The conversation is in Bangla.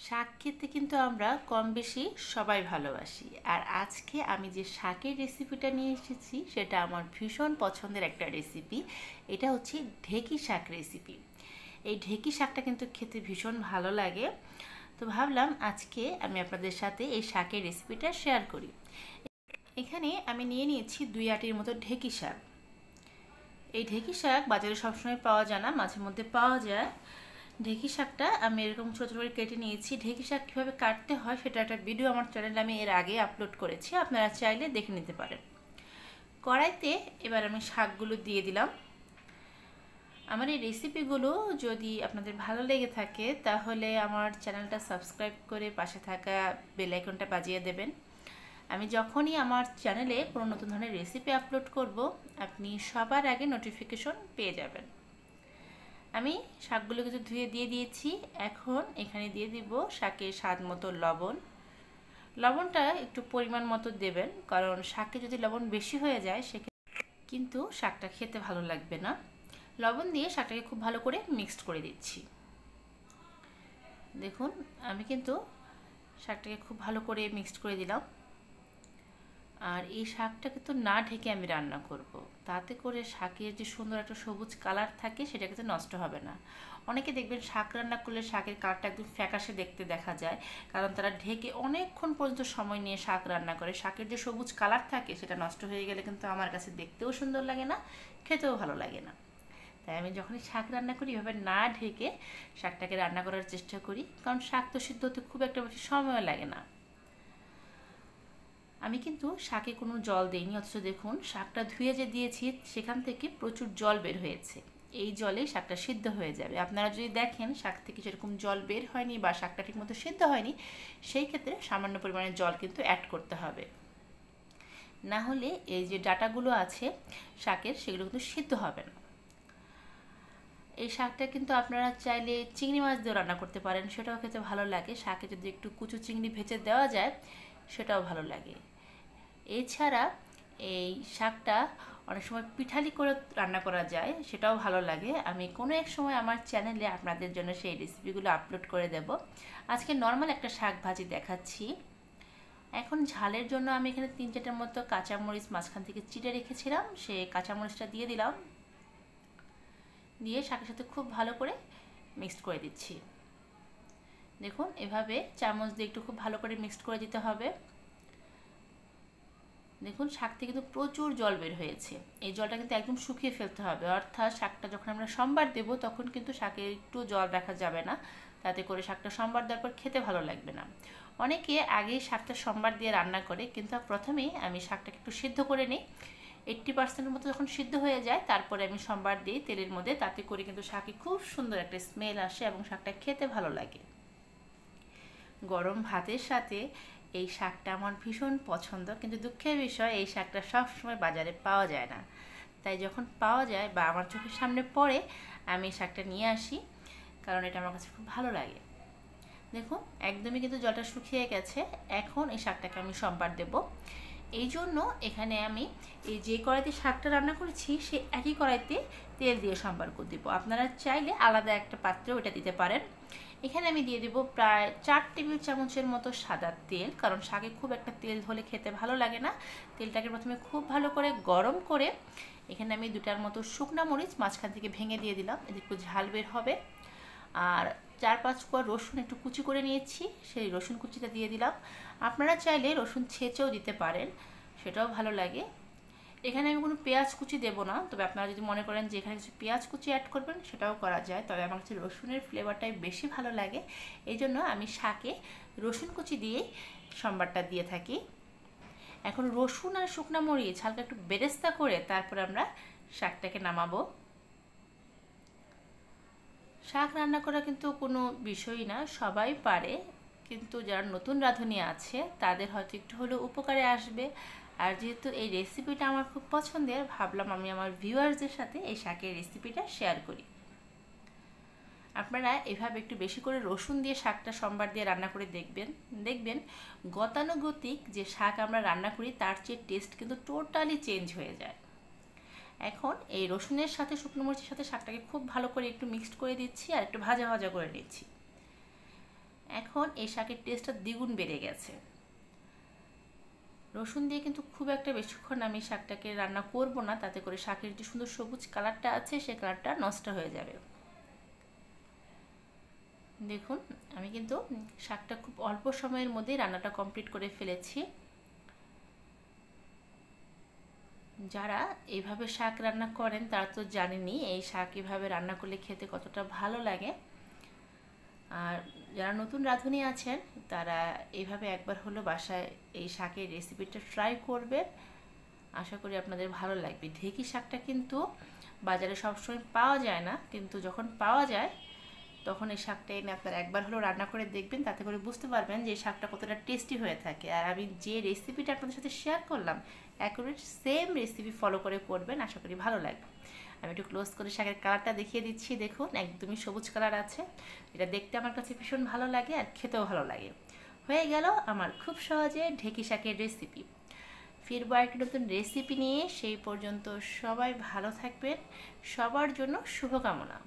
শাক খেতে কিন্তু আমরা কম বেশি সবাই ভালোবাসি। আর আজকে আমি যে শাকের রেসিপিটা নিয়ে এসেছি সেটা আমার ভীষণ পছন্দের একটা রেসিপি। এটা হচ্ছে ঢেঁকি শাক রেসিপি। এই ঢেঁকি শাকটা কিন্তু খেতে ভীষণ ভালো লাগে। তো ভাবলাম আজকে আমি আপনাদের সাথে এই শাকের রেসিপিটা শেয়ার করি। এখানে আমি নিয়ে নিয়েছি 2 আটির মতো ঢেঁকি শাক। এই ঢেঁকি শাক বাজারে সবসময় পাওয়া যায় না, মাঝে মধ্যে পাওয়া যায়। ঢেঁকি শাকটা আমি এরকম ছোটো ছোটো করে কেটে নিয়েছি। ঢেঁকি শাক কীভাবে কাটতে হয় সেটা একটা ভিডিও আমার চ্যানেলে আমি এর আগে আপলোড করেছি, আপনারা চাইলে দেখে নিতে পারেন। কড়াইতে এবার আমি শাকগুলো দিয়ে দিলাম। আমার এই রেসিপিগুলো যদি আপনাদের ভালো লেগে থাকে তাহলে আমার চ্যানেলটা সাবস্ক্রাইব করে পাশে থাকা বেল আইকনটা বাজিয়ে দেবেন। আমি যখনই আমার চ্যানেলে কোনো নতুন ধরনের রেসিপি আপলোড করব আপনি সবার আগে নোটিফিকেশন পেয়ে যাবেন। আমি শাকগুলো কিছু ধুয়ে দিয়ে দিয়েছি। এখন এখানে দিয়ে দিব শাকের স্বাদ মতো লবণ। লবণটা একটু পরিমাণ মতো দেবেন, কারণ শাকে যদি লবণ বেশি হয়ে যায় সেক্ষেত্রে কিন্তু শাকটা খেতে ভালো লাগবে না। লবণ দিয়ে শাকটাকে খুব ভালো করে মিক্সড করে দিচ্ছি। দেখুন আমি কিন্তু শাকটাকে খুব ভালো করে মিক্সড করে দিলাম। আর এই শাকটা কিন্তু না ঢেকে আমি রান্না করব, তাতে করে শাকের যে সুন্দর একটা সবুজ কালার থাকে সেটা কিন্তু নষ্ট হবে না। অনেকে দেখবেন শাক রান্না করলে শাকের কালারটা একদম ফ্যাকাশে দেখতে দেখা যায়, কারণ তারা ঢেকে অনেকক্ষণ পর্যন্ত সময় নিয়ে শাক রান্না করে। শাকের যে সবুজ কালার থাকে সেটা নষ্ট হয়ে গেলে কিন্তু আমার কাছে দেখতেও সুন্দর লাগে না, খেতেও ভালো লাগে না। তাই আমি যখনই শাক রান্না করি এভাবে না ঢেকে শাকটাকে রান্না করার চেষ্টা করি, কারণ শাক তো সিদ্ধ হতে খুব একটা বেশি সময় লাগে না। আমি কিন্তু শাকে কোনো জল দেইনি, অথচ দেখুন শাকটা ধুয়ে যে দিয়েছি সেখান থেকে প্রচুর জল বের হয়েছে। এই জলে শাকটা সিদ্ধ হয়ে যাবে। আপনারা যদি দেখেন শাক থেকে সেরকম জল বের হয়নি বা শাকটা ঠিকমতো সিদ্ধ হয়নি, সেই ক্ষেত্রে সামান্য পরিমাণে জল কিন্তু অ্যাড করতে হবে, না হলে এই যে ডাঁটাগুলো আছে শাকের সেগুলো কিন্তু সিদ্ধ হবে না। এই শাকটা কিন্তু আপনারা চাইলে চিংড়ি মাছ দিয়েও রান্না করতে পারেন, সেটাও খেতে ভালো লাগে। শাকে যদি একটু কুচু চিংড়ি ভেজে দেওয়া যায় সেটাও ভালো লাগে। এছাড়া এই শাকটা অনেক সময় পিঠালি করে রান্না করা যায়, সেটাও ভালো লাগে। আমি কোনো এক সময় আমার চ্যানেলে আপনাদের জন্য সেই রেসিপিগুলো আপলোড করে দেব। আজকে নর্মাল একটা শাক ভাজি দেখাচ্ছি। এখন ঝালের জন্য আমি এখানে 3-4টার মতো কাঁচামরিচ মাঝখান থেকে চিড়ে রেখেছিলাম, সেই কাঁচামরিচটা দিয়ে দিলাম। দিয়ে শাকের সাথে খুব ভালো করে মিক্সড করে দিচ্ছি। দেখুন এভাবে চামচ দিয়ে একটু খুব ভালো করে মিক্সড করে দিতে হবে। দেখুন শাক থেকে কিন্তু প্রচুর জল বের হয়েছে। এই জলটা কিন্তু একদম শুকিয়ে ফেলতে হবে, অর্থাৎ শাকটা যখন আমরা সম্বার দেব তখন কিন্তু শাকে একটু জল রাখা যাবে না, তাতে করে শাকটা সম্বার দেওয়ার পর খেতে ভালো লাগবে না। অনেকে আগেই শাকটা সম্বার দিয়ে রান্না করে, কিন্তু প্রথমেই আমি শাকটাকে একটু সিদ্ধ করে নিই। 80% মতো যখন সিদ্ধ হয়ে যায় তারপরে আমি সম্বার দিই তেলের মধ্যে, তাতে করে কিন্তু শাকে খুব সুন্দর একটা স্মেল আসে এবং শাকটা খেতে ভালো লাগে। গরম ভাতের সাথে এই শাকটা আমার ভীষণ পছন্দ, কিন্তু দুঃখের বিষয় এই শাকটা সবসময় বাজারে পাওয়া যায় না। তাই যখন পাওয়া যায় বা আমার চোখের সামনে পড়ে আমি এই শাকটা নিয়ে আসি, কারণ এটা আমার কাছে খুব ভালো লাগে। দেখুন একদমই কিন্তু জলটা শুকিয়ে গেছে। এখন এই শাকটাকে আমি সম্বার দেব। এই জন্য এখানে আমি এই যে কড়াইতে শাকটা রান্না করেছি সেই একই কড়াইতে তেল দিয়ে সম্বার করে দেবো। আপনারা চাইলে আলাদা একটা পাত্রে ওটা দিতে পারেন। এখানে আমি দিয়ে দেবো প্রায় 4 টেবিল চামচের মতো সাদা তেল, কারণ শাকে খুব একটা তেল হলে খেতে ভালো লাগে না। তেলটাকে প্রথমে খুব ভালো করে গরম করে এখানে আমি 2টার মতো শুকনো মরিচ মাঝখান থেকে ভেঙে দিয়ে দিলাম, এতে একটু ঝাল বের হবে। আর 4-5 কোয়া রসুন একটু কুচি করে নিয়েছি, সেই রসুন কুচিটা দিয়ে দিলাম। আপনারা চাইলে রসুন ছেঁচেও দিতে পারেন, সেটাও ভালো লাগে। এখানে আমি কোনো পেঁয়াজ কুচি দেবো না, তবে আপনারা যদি মনে করেন যে এখানে কিছু পেঁয়াজ কুচি অ্যাড করবেন সেটাও করা যায়, তবে আমার কাছে রসুনের ফ্লেভারটাই বেশি ভালো লাগে। এই জন্য আমি শাকে রসুন কুচি দিয়েই সম্বারটা দিয়ে থাকি। এখন রসুন আর শুকনো মরিচ হালকা একটু বেরেস্তা করে তারপর আমরা শাকটাকে নামাবো। শাক রান্না করা কিন্তু কোনো বিষয়ই না, সবাই পারে, কিন্তু যারা নতুন রাঁধুনি আছে তাদের হয়তো একটু হলেও উপকারে আসবে। আর যেহেতু এই রেসিপিটা আমার খুব পছন্দের, ভাবলাম আমি আমার ভিউয়ার্সদের সাথে এই শাকের রেসিপিটা শেয়ার করি। আপনারা এভাবে একটু বেশি করে রসুন দিয়ে শাকটা সম্বার দিয়ে রান্না করে দেখবেন, দেখবেন গতানুগতিক যে শাক আমরা রান্না করি তার চেয়ে টেস্ট কিন্তু টোটালি চেঞ্জ হয়ে যায়। এখন এই রসুনের সাথে শুকনো মরিচের সাথে শাকটাকে খুব ভালো করে একটু মিক্সড করে দিচ্ছি আর একটু ভাজা ভাজা করে নিচ্ছি। এখন এখন এই শাকের টেস্টটা দ্বিগুণ বেড়ে গেছে। রসুন দিয়ে কিন্তু খুব একটা বেশিক্ষণ আমি শাকটাকে রান্না করব না, তাতে করে শাকের যে সুন্দর সবুজ কালারটা আছে সেই কালারটা নষ্ট হয়ে যাবে। দেখুন আমি কিন্তু শাকটা খুব অল্প সময়ের মধ্যেই রান্নাটা কমপ্লিট করে ফেলেছি। যারা এইভাবে শাক রান্না করেন তারা তো জানেনই এই শাক এভাবে রান্না করলে খেতে কতটা ভালো লাগে। আর যারা নতুন রাঁধুনি আছেন তারা এইভাবে একবার হলো বাসায় এই শাকের রেসিপিটা ট্রাই করবেন, আশা করি আপনাদের ভালো লাগবে। ঢেঁকি শাকটা কিন্তু বাজারে সবসময় পাওয়া যায় না, কিন্তু যখন পাওয়া যায় তখন এই শাকটা এনে আপনারা একবার হলেও রান্না করে দেখবেন, তাতে করে বুঝতে পারবেন যে এই শাকটা কতটা টেস্টি হয়ে থাকে। আর আমি যে রেসিপিটা আপনাদের সাথে শেয়ার করলাম অ্যাকুরেট সেম রেসিপি ফলো করে করবেন, আশা করি ভালো লাগবে। আমি একটু ক্লোজ করে শাকের কালারটা দেখিয়ে দিচ্ছি, দেখুন একদমই সবুজ কালার আছে। এটা দেখতে আমার কাছে ভীষণ ভালো লাগে আর খেতেও ভালো লাগে। হয়ে গেল আমার খুব সহজে ঢেঁকি শাকের রেসিপি। ফিরবো একটা নতুন রেসিপি নিয়ে, সেই পর্যন্ত সবাই ভালো থাকবেন, সবার জন্য শুভকামনা।